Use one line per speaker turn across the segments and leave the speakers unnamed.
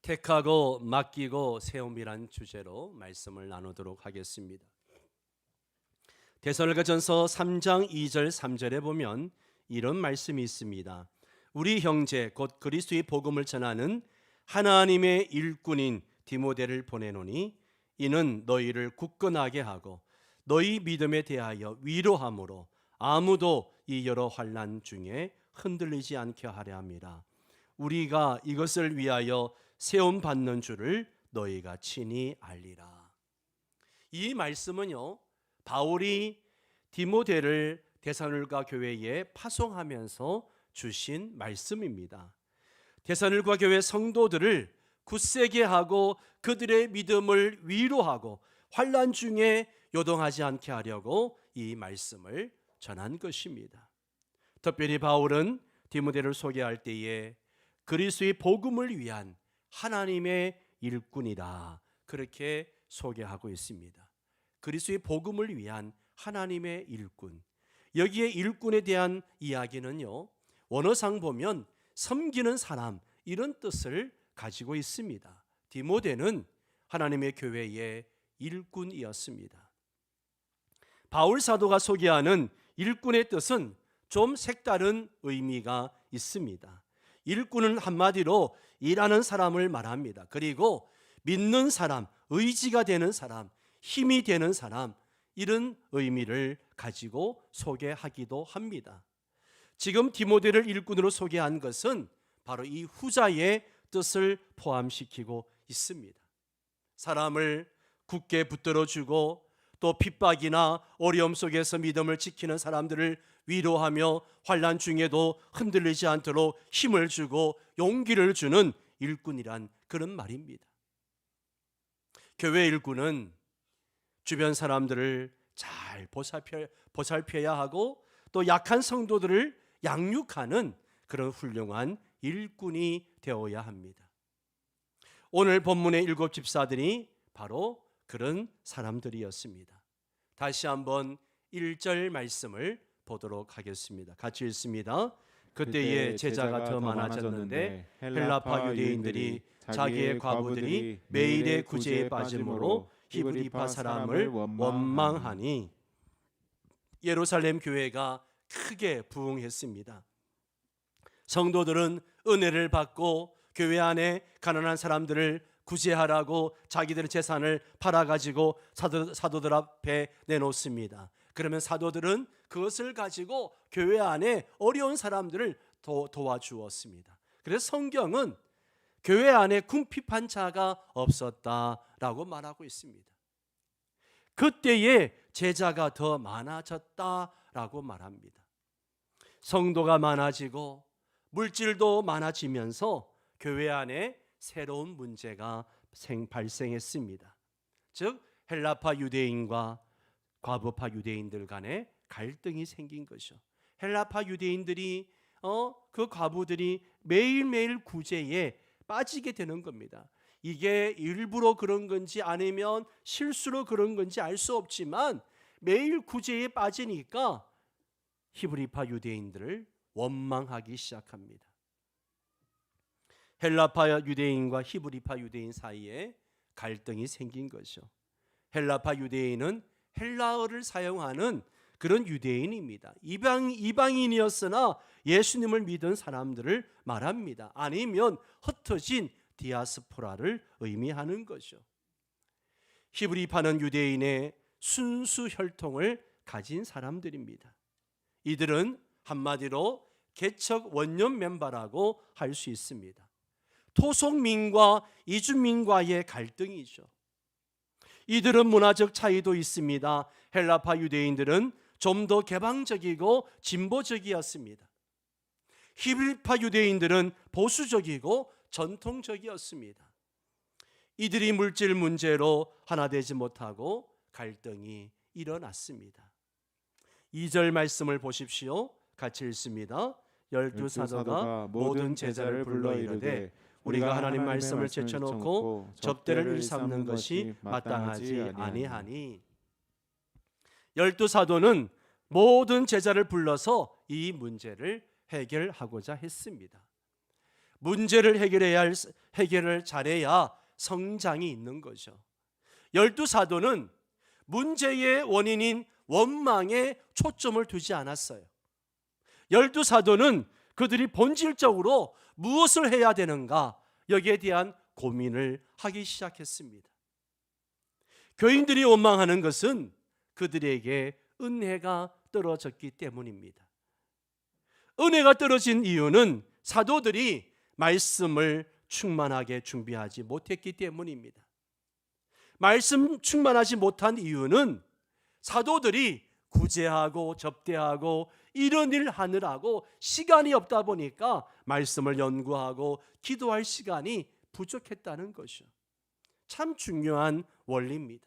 택하고 맡기고 세움이란 주제로 말씀을 나누도록 하겠습니다. 데살로니가전서 3장 2절 3절에 보면 이런 말씀이 있습니다. 우리 형제 곧 그리스도의 복음을 전하는 하나님의 일꾼인 디모데를 보내노니 이는 너희를 굳건하게 하고 너희 믿음에 대하여 위로함으로 아무도 이 여러 환난 중에 흔들리지 않게 하려 함이라. 우리가 이것을 위하여 세움 받는 줄을 너희가 친히 알리라. 이 말씀은요, 바울이 디모데를 데살로니가 교회에 파송하면서 주신 말씀입니다. 데살로니가 교회 성도들을 굳세게 하고 그들의 믿음을 위로하고 환난 중에 요동하지 않게 하려고 이 말씀을 전한 것입니다. 특별히 바울은 디모데를 소개할 때에 그리스도의 복음을 위한 하나님의 일꾼이다, 그렇게 소개하고 있습니다. 그리스도의 복음을 위한 하나님의 일꾼. 여기에 일꾼에 대한 이야기는요, 원어상 보면 섬기는 사람, 이런 뜻을 가지고 있습니다. 디모데는 하나님의 교회의 일꾼이었습니다. 바울 사도가 소개하는 일꾼의 뜻은 좀 색다른 의미가 있습니다. 일꾼은 한마디로 일하는 사람을 말합니다. 그리고 믿는 사람, 의지가 되는 사람, 힘이 되는 사람, 이런 의미를 가지고 소개하기도 합니다. 지금 디모데를 일꾼으로 소개한 것은 바로 이 후자의 뜻을 포함시키고 있습니다. 사람을 굳게 붙들어주고 또 핍박이나 어려움 속에서 믿음을 지키는 사람들을 위로하며 환난 중에도 흔들리지 않도록 힘을 주고 용기를 주는 일꾼이란 그런 말입니다. 교회 일꾼은 주변 사람들을 잘 보살펴야 하고 또 약한 성도들을 양육하는 그런 훌륭한 일꾼이 되어야 합니다. 오늘 본문의 7 집사들이 바로 그런 사람들이었습니다. 다시 한번 1절 말씀을 보도록 하겠습니다. 같이 읽습니다. 그때에 제자가 더 많아졌는데 헬라파 유대인들이 자기의 과부들이 매일의 구제에 빠짐으로 히브리파 사람을 원망하니 예루살렘 교회가 크게 부흥했습니다. 성도들은 은혜를 받고 교회 안에 가난한 사람들을 구제하라고 자기들의 재산을 팔아가지고 사도들 앞에 내놓습니다. 그러면 사도들은 그것을 가지고 교회 안에 어려운 사람들을 도와주었습니다. 그래서 성경은 교회 안에 궁핍한 자가 없었다라고 말하고 있습니다. 그때에 제자가 더 많아졌다라고 말합니다. 성도가 많아지고 물질도 많아지면서 교회 안에 새로운 문제가 발생했습니다. 즉 헬라파 유대인과 과부파 유대인들 간에 갈등이 생긴 것이죠. 헬라파 유대인들이 그 과부들이 매일매일 구제에 빠지게 되는 겁니다. 이게 일부러 그런 건지 아니면 실수로 그런 건지 알 수 없지만 매일 구제에 빠지니까 히브리파 유대인들을 원망하기 시작합니다. 헬라파 유대인과 히브리파 유대인 사이에 갈등이 생긴 거죠. 헬라파 유대인은 헬라어를 사용하는 그런 유대인입니다. 이방인이었으나 예수님을 믿은 사람들을 말합니다. 아니면 흩어진 디아스포라를 의미하는 거죠. 히브리파는 유대인의 순수 혈통을 가진 사람들입니다. 이들은 한마디로 개척 원년 멤버라고 할 수 있습니다. 토속민과 이주민과의 갈등이죠. 이들은 문화적 차이도 있습니다. 헬라파 유대인들은 좀 더 개방적이고 진보적이었습니다. 히브리파 유대인들은 보수적이고 전통적이었습니다. 이들이 물질 문제로 하나 되지 못하고 갈등이 일어났습니다. 2절 말씀을 보십시오. 같이 읽습니다. 12사도가 모든 제자를 불러 이르되 우리가 하나님 말씀을 제쳐놓고 접대를 일삼는 것이 마땅하지 아니하니. 12사도는 모든 제자를 불러서 이 문제를 해결하고자 했습니다. 문제를 해결을 잘해야 성장이 있는 거죠. 12사도는 문제의 원인인 원망에 초점을 두지 않았어요. 12사도는 그들이 본질적으로 무엇을 해야 되는가, 여기에 대한 고민을 하기 시작했습니다. 교인들이 원망하는 것은 그들에게 은혜가 떨어졌기 때문입니다. 은혜가 떨어진 이유는 사도들이 말씀을 충만하게 준비하지 못했기 때문입니다. 말씀 충만하지 못한 이유는 사도들이 구제하고 접대하고 이런 일 하느라고 시간이 없다 보니까 말씀을 연구하고 기도할 시간이 부족했다는 것이죠. 참 중요한 원리입니다.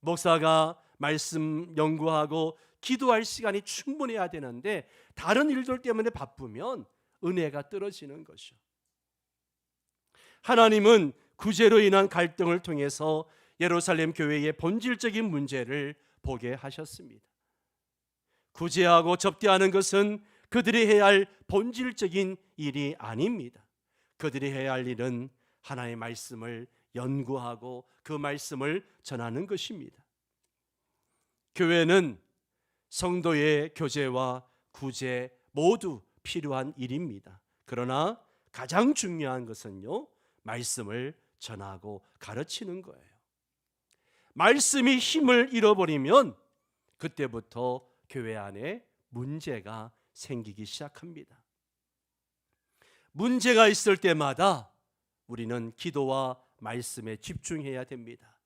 목사가 말씀 연구하고 기도할 시간이 충분해야 되는데 다른 일들 때문에 바쁘면 은혜가 떨어지는 것이죠. 하나님은 구제로 인한 갈등을 통해서 예루살렘 교회의 본질적인 문제를 보게 하셨습니다. 구제하고 접대하는 것은 그들이 해야 할 본질적인 일이 아닙니다. 그들이 해야 할 일은 하나님의 말씀을 연구하고 그 말씀을 전하는 것입니다. 교회는 성도의 교제와 구제 모두 필요한 일입니다. 그러나 가장 중요한 것은요, 말씀을 전하고 가르치는 거예요. 말씀이 힘을 잃어버리면 그때부터 교회 안에 문제가 생기기 시작합니다. 문제가 있을 때마다 우리는 기도와 말씀에 집중해야 됩니다.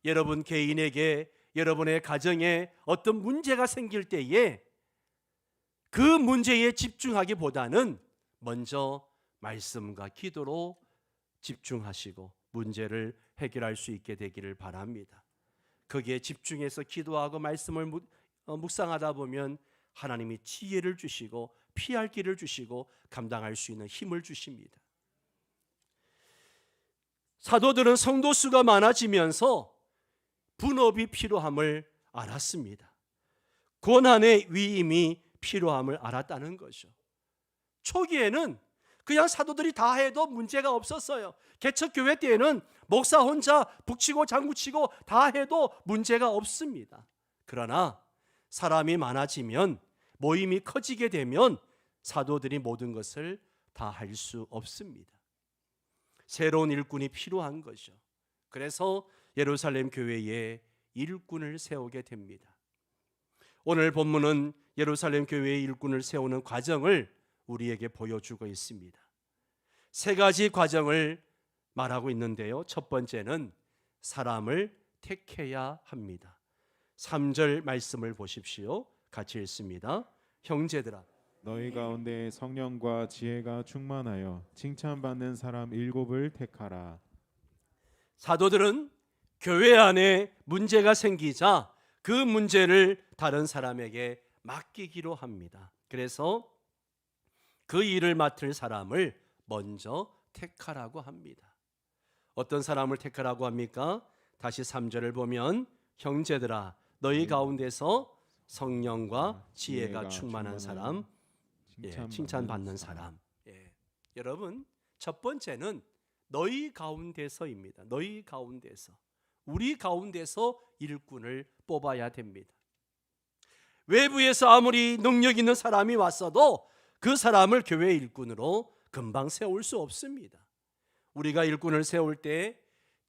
여러분 개인에게, 여러분의 가정에 어떤 문제가 생길 때에 그 문제에 집중하기보다는 먼저 말씀과 기도로 집중하시고 문제를 해결할 수 있게 되기를 바랍니다. 거기에 집중해서 기도하고 말씀을 묵상하다 보면 하나님이 지혜를 주시고 피할 길을 주시고 감당할 수 있는 힘을 주십니다. 사도들은 성도 수가 많아지면서 분업이 필요함을 알았습니다. 고난의 위임이 필요함을 알았다는 거죠. 초기에는 그냥 사도들이 다 해도 문제가 없었어요. 개척교회 때에는 목사 혼자 북치고 장구치고 다 해도 문제가 없습니다. 그러나 사람이 많아지면, 모임이 커지게 되면 사도들이 모든 것을 다 할 수 없습니다. 새로운 일꾼이 필요한 거죠. 그래서 예루살렘 교회에 일꾼을 세우게 됩니다. 오늘 본문은 예루살렘 교회의 일꾼을 세우는 과정을 우리에게 보여주고 있습니다. 세 가지 과정을 말하고 있는데요. 첫 번째는 사람을 택해야 합니다. 3절 말씀을 보십시오. 같이 읽습니다. 형제들아,
너희 가운데 성령과 지혜가 충만하여 칭찬받는 사람 7을 택하라.
사도들은 교회 안에 문제가 생기자 그 문제를 다른 사람에게 맡기기로 합니다. 그래서 그 일을 맡을 사람을 먼저 택하라고 합니다. 어떤 사람을 택하라고 합니까? 다시 3절을 보면 형제들아, 너희 가운데서 성령과 지혜가 충만한 사람, 칭찬받는 사람. 여러분, 첫 번째는 너희 가운데서입니다. 너희 가운데서, 우리 가운데서 일꾼을 뽑아야 됩니다. 외부에서 아무리 능력 있는 사람이 왔어도 그 사람을 교회 일꾼으로 금방 세울 수 없습니다. 우리가 일꾼을 세울 때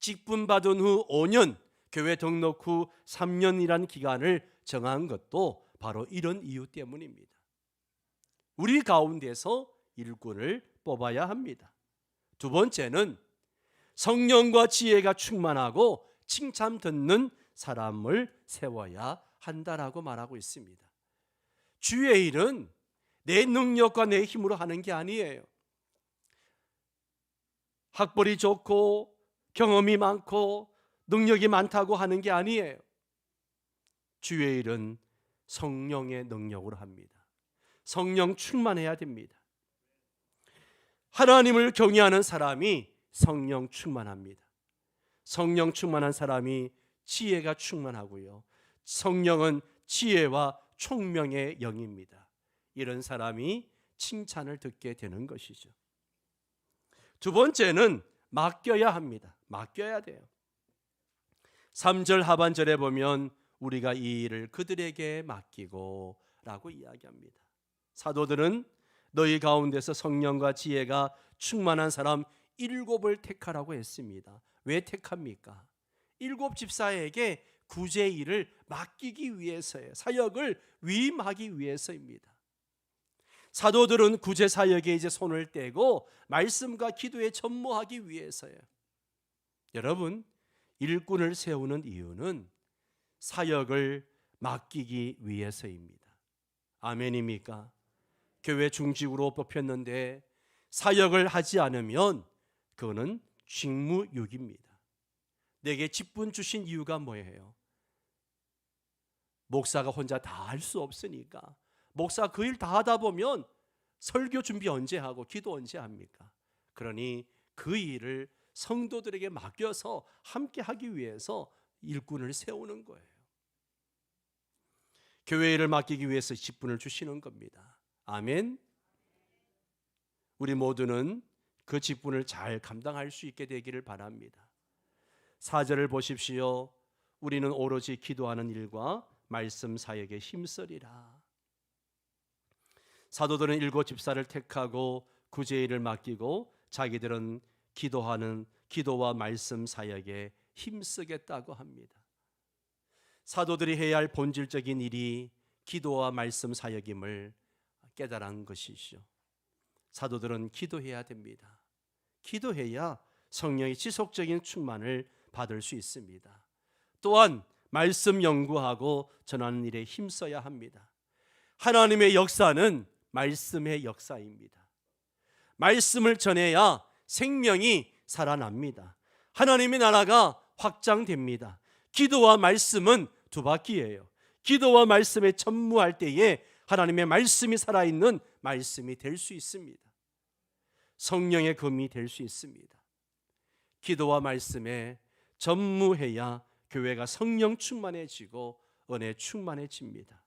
직분 받은 후 5년, 교회 등록 후 3년이란 기간을 정한 것도 바로 이런 이유 때문입니다. 우리 가운데서 일꾼을 뽑아야 합니다. 두 번째는 성령과 지혜가 충만하고 칭찬 듣는 사람을 세워야 한다라고 말하고 있습니다. 주의 일은 내 능력과 내 힘으로 하는 게 아니에요. 학벌이 좋고 경험이 많고 능력이 많다고 하는 게 아니에요. 주의 일은 성령의 능력으로 합니다. 성령 충만해야 됩니다. 하나님을 경외하는 사람이 성령 충만합니다. 성령 충만한 사람이 지혜가 충만하고요. 성령은 지혜와 총명의 영입니다. 이런 사람이 칭찬을 듣게 되는 것이죠. 두 번째는 맡겨야 합니다. 맡겨야 돼요. 3절 하반절에 보면 우리가 이 일을 그들에게 맡기고 라고 이야기합니다. 사도들은 너희 가운데서 성령과 지혜가 충만한 사람 7을 택하라고 했습니다. 왜 택합니까? 7 집사에게 구제 일을 맡기기 위해서예요. 사역을 위임하기 위해서입니다. 사도들은 구제 사역에 이제 손을 떼고 말씀과 기도에 전무하기 위해서예요. 여러분, 일꾼을 세우는 이유는 사역을 맡기기 위해서입니다. 아멘입니까? 교회 중직으로 뽑혔는데 사역을 하지 않으면 그거는 직무유기입니다. 내게 직분 주신 이유가 뭐예요? 목사가 혼자 다 할 수 없으니까. 목사 그 일 다 하다 보면 설교 준비 언제 하고 기도 언제 합니까? 그러니 그 일을 성도들에게 맡겨서 함께 하기 위해서 일꾼을 세우는 거예요. 교회 일을 맡기기 위해서 직분을 주시는 겁니다. 아멘. 우리 모두는 그 직분을 잘 감당할 수 있게 되기를 바랍니다. 4절을 보십시오. 우리는 오로지 기도하는 일과 말씀 사역에 힘쓰리라. 사도들은 7 집사를 택하고 구제 일을 맡기고 자기들은 기도와 말씀 사역에 힘쓰겠다고 합니다. 사도들이 해야 할 본질적인 일이 기도와 말씀 사역임을 깨달은 것이죠. 사도들은 기도해야 됩니다. 기도해야 성령의 지속적인 충만을 받을 수 있습니다. 또한 말씀 연구하고 전하는 일에 힘써야 합니다. 하나님의 역사는 말씀의 역사입니다. 말씀을 전해야 생명이 살아납니다. 하나님의 나라가 확장됩니다. 기도와 말씀은 두 바퀴예요. 기도와 말씀에 전무할 때에 하나님의 말씀이 살아있는 말씀이 될 수 있습니다. 성령의 검이 될 수 있습니다. 기도와 말씀에 전무해야 교회가 성령 충만해지고 은혜 충만해집니다.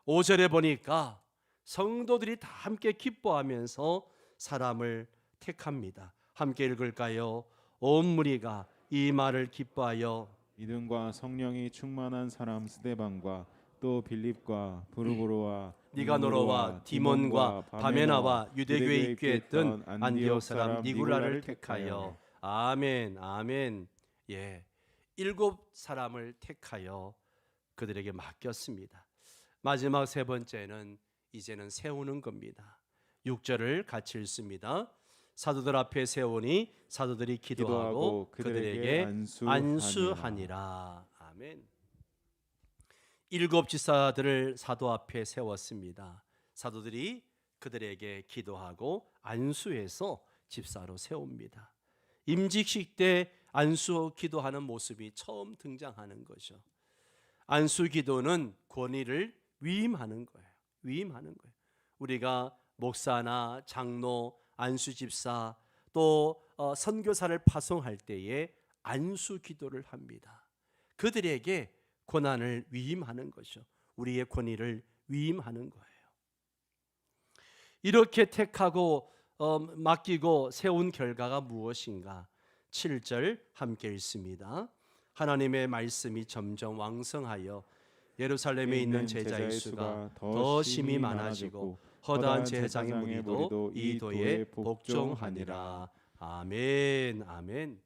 5절에 보니까 성도들이 다 함께 기뻐하면서 사람을 택합니다. 함께 읽을까요? 온 무리가 이 말을 기뻐하여
믿음과 성령이 충만한 사람 스데반과 또 빌립과 부르고로와
니가노로와 디몬과 바메나와 유대교에 입교했던 안디옥 사람 니굴라를 택하여. 아멘, 아멘. 예, 7 사람을 택하여 그들에게 맡겼습니다. 마지막 세 번째는 이제는 세우는 겁니다. 6절을 같이 읽습니다. 사도들 앞에 세우니 사도들이 기도하고 그들에게 안수하니라. 아멘. 7 집사들을 사도 앞에 세웠습니다. 사도들이 그들에게 기도하고 안수해서 집사로 세웁니다. 임직식 때 안수 기도하는 모습이 처음 등장하는 거죠. 안수 기도는 권위를 위임하는 거예요. 위임하는 거예요. 우리가 목사나 장로, 안수 집사 또 선교사를 파송할 때에 안수 기도를 합니다. 그들에게 권한을 위임하는 것이죠. 우리의 권위를 위임하는 거예요. 이렇게 택하고 맡기고 세운 결과가 무엇인가? 7절 함께 읽습니다. 하나님의 말씀이 점점 왕성하여 예루살렘에 있는 제자의 수가 더 심히 많아지고 허다한 제사장의 무리도 이 도에 복종하니라. 아멘, 아멘.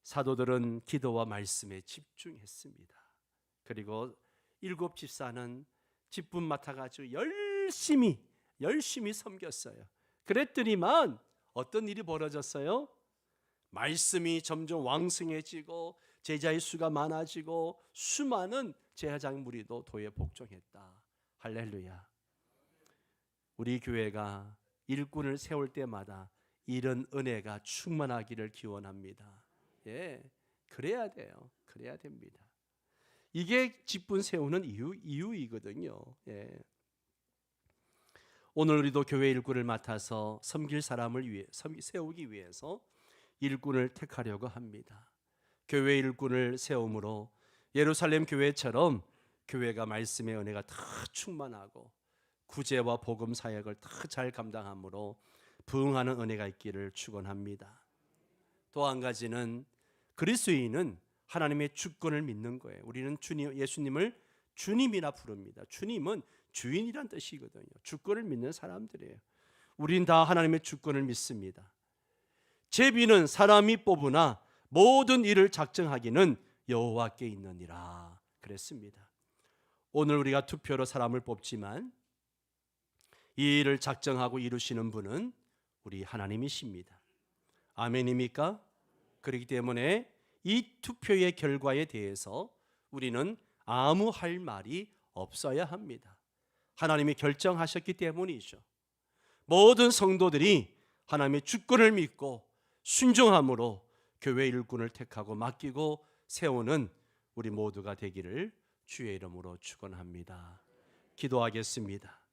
사도들은 기도와 말씀에 집중했습니다. 그리고 7 집사는 직분 맡아가지고 열심히 섬겼어요. 그랬더니만 어떤 일이 벌어졌어요? 말씀이 점점 왕성해지고 제자의 수가 많아지고 수많은 제사장 무리도 도에 복종했다. 할렐루야. 우리 교회가 일꾼을 세울 때마다 이런 은혜가 충만하기를 기원합니다. 예, 그래야 돼요. 그래야 됩니다. 이게 직분 세우는 이유이거든요. 예. 오늘 우리도 교회 일꾼을 맡아서 섬길 사람을 위해 세우기 위해서 일꾼을 택하려고 합니다. 교회 일꾼을 세움으로 예루살렘 교회처럼 교회가 말씀의 은혜가 더 충만하고 구제와 복음 사역을 다 잘 감당함으로 부응하는 은혜가 있기를 축원합니다. 또 한 가지는 그리스도인은 하나님의 주권을 믿는 거예요. 우리는 예수님을 주님이라 부릅니다. 주님은 주인이란 뜻이거든요. 주권을 믿는 사람들이에요. 우린 다 하나님의 주권을 믿습니다. 제비는 사람이 뽑으나 모든 일을 작정하기는 여호와께 있느니라 그랬습니다. 오늘 우리가 투표로 사람을 뽑지만 이 일을 작정하고 이루시는 분은 우리 하나님이십니다. 아멘입니까? 그렇기 때문에 이 투표의 결과에 대해서 우리는 아무 할 말이 없어야 합니다. 하나님이 결정하셨기 때문이죠. 모든 성도들이 하나님의 주권을 믿고 순종함으로 교회 일꾼을 택하고 맡기고 세우는 우리 모두가 되기를 주의 이름으로 축원합니다. 기도하겠습니다.